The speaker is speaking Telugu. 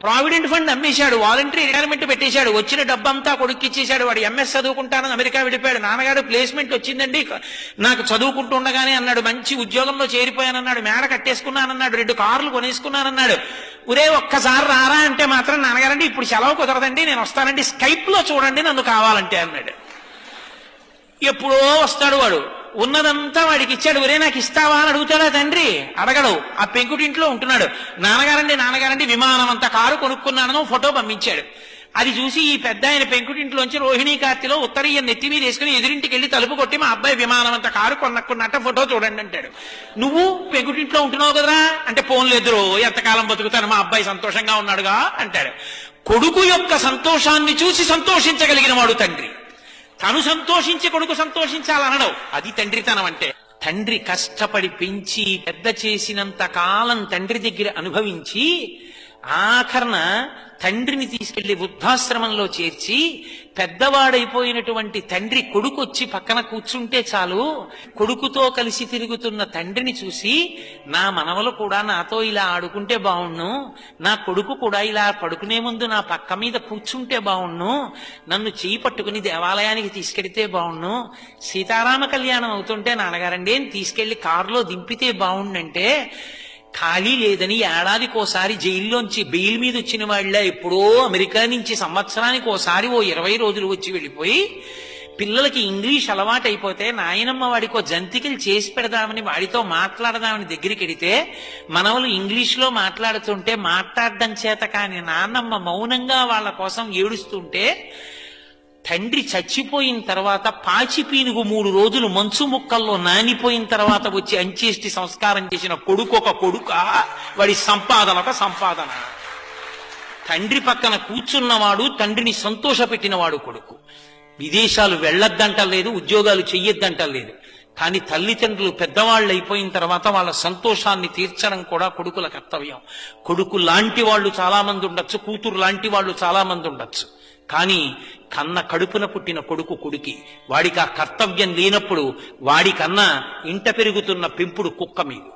ప్రావిడెంట్ ఫండ్ అమ్మేశాడు, వాలంటరీ రిటైర్మెంట్ పెట్టేశాడు, వచ్చిన డబ్బంతా కొడుక్కి ఇచ్చేశాడు. వాడు ఎంఎస్ చదువుకుంటానని అమెరికా వెళ్ళిపోయాడు. నాన్నగారు ప్లేస్మెంట్ వచ్చిందండి నాకు చదువుకుంటుండగానే అన్నాడు, మంచి ఉద్యోగంలో చేరిపోయానన్నాడు, మేడ కట్టేసుకున్నానన్నాడు, 2 కార్లు కొనేసుకున్నానన్నాడు. ఒరే ఒక్కసారి రారా అంటే మాత్రం నాన్నగారండి ఇప్పుడు సెలవు కుదరదండి, నేను వస్తానండి, స్కైప్ లో చూడండి నన్ను కావాలంటే అన్నాడు. ఎప్పుడో వస్తాడు వాడు, ఉన్నదంతా వాడికి ఇచ్చాడు. ఒరే నాకు ఇస్తావా అని అడుగుతాడా తండ్రి? అడగడు. ఆ పెంకుటింట్లో ఉంటున్నాడు. నాన్నగారండి విమానం అంత కారు కొనుక్కున్నాను ఫోటో పంపించాడు. అది చూసి ఈ పెద్ద ఆయన పెంకుటింట్లోంచి రోహిణీ కార్తెలో ఉత్తరీయం నెత్తి మీద వేసుకుని ఎదురింటికి వెళ్ళి తలుపు కొట్టి మా అబ్బాయి విమానం అంత కారు కొనుక్కున్నట్ట ఫోటో చూడండి అంటాడు. నువ్వు పెంకుటింట్లో ఉంటున్నావు కదరా అంటే, పోన్లు ఎదురు ఎంతకాలం బతుకుతాను, మా అబ్బాయి సంతోషంగా ఉన్నాడుగా అంటాడు. కొడుకు యొక్క సంతోషాన్ని చూసి సంతోషించగలిగిన వాడు తండ్రి. తను సంతోషించి కొడుకు సంతోషించాలనడం అది తండ్రితనం అంటే. తండ్రి కష్టపడి పెంచి పెద్ద చేసినంత కాలం తండ్రి దగ్గర అనుభవించి ఆఖరణ తండ్రిని తీసుకెళ్లి వృద్ధాశ్రమంలో చేర్చి పెద్దవాడైపోయినటువంటి తండ్రి కొడుకు వచ్చి పక్కన కూర్చుంటే చాలు, కొడుకుతో కలిసి తిరుగుతున్న తండ్రిని చూసి నా మనవలు కూడా నాతో ఇలా ఆడుకుంటే బావుణ్ణు, నా కొడుకు కూడా ఇలా పడుకునే ముందు నా పక్క మీద కూర్చుంటే బావుణ్ణు, నన్ను చేయి పట్టుకుని దేవాలయానికి తీసుకెడితే బావుణ్ణు, సీతారామ కళ్యాణం అవుతుంటే నాన్నగారండి తీసుకెళ్లి కారులో దింపితే బావుండంటే, ఖాళీ లేదని ఏడాదికోసారి జైల్లోంచి బెయిల్ మీద వచ్చిన వాళ్ళ ఎప్పుడో అమెరికా నుంచి సంవత్సరానికి ఓసారి 20 రోజులు వచ్చి వెళ్ళిపోయి పిల్లలకి ఇంగ్లీష్ అలవాటు అయిపోతే నాయనమ్మ వాడికో జంతికలు చేసి పెడదామని వాడితో మాట్లాడదామని దగ్గరికి వెడితే మనవలు ఇంగ్లీష్లో మాట్లాడుతుంటే మాట్లాడడం చేత కాని నాన్నమ్మ మౌనంగా వాళ్ళ కోసం ఏడుస్తుంటే, తండ్రి చచ్చిపోయిన తర్వాత పాచి పీనుగు 3 రోజులు మంచు ముక్కల్లో నానిపోయిన తర్వాత వచ్చి అంచేష్టి సంస్కారం చేసిన కొడుకు ఒక కొడుక, వాడి సంపాదన ఒక సంపాదన. తండ్రి పక్కన కూర్చున్నవాడు తండ్రిని సంతోషపెట్టినవాడు కొడుకు. విదేశాలు వెళ్ళొద్దంటలేదు, ఉద్యోగాలు చెయ్యొద్దంటలేదు, కానీ తల్లిదండ్రులు పెద్దవాళ్ళు అయిపోయిన తర్వాత వాళ్ళ సంతోషాన్ని తీర్చడం కూడా కొడుకుల కర్తవ్యం. కొడుకు లాంటి వాళ్ళు చాలా మంది ఉండొచ్చు, కూతురు లాంటి వాళ్ళు చాలా మంది ఉండొచ్చు, కానీ కన్న కడుపున పుట్టిన కొడుకు కొడుకి. వాడికి ఆ కర్తవ్యం లేనప్పుడు వాడికన్నా ఇంట పెరుగుతున్న పెంపుడు కుక్క మీద.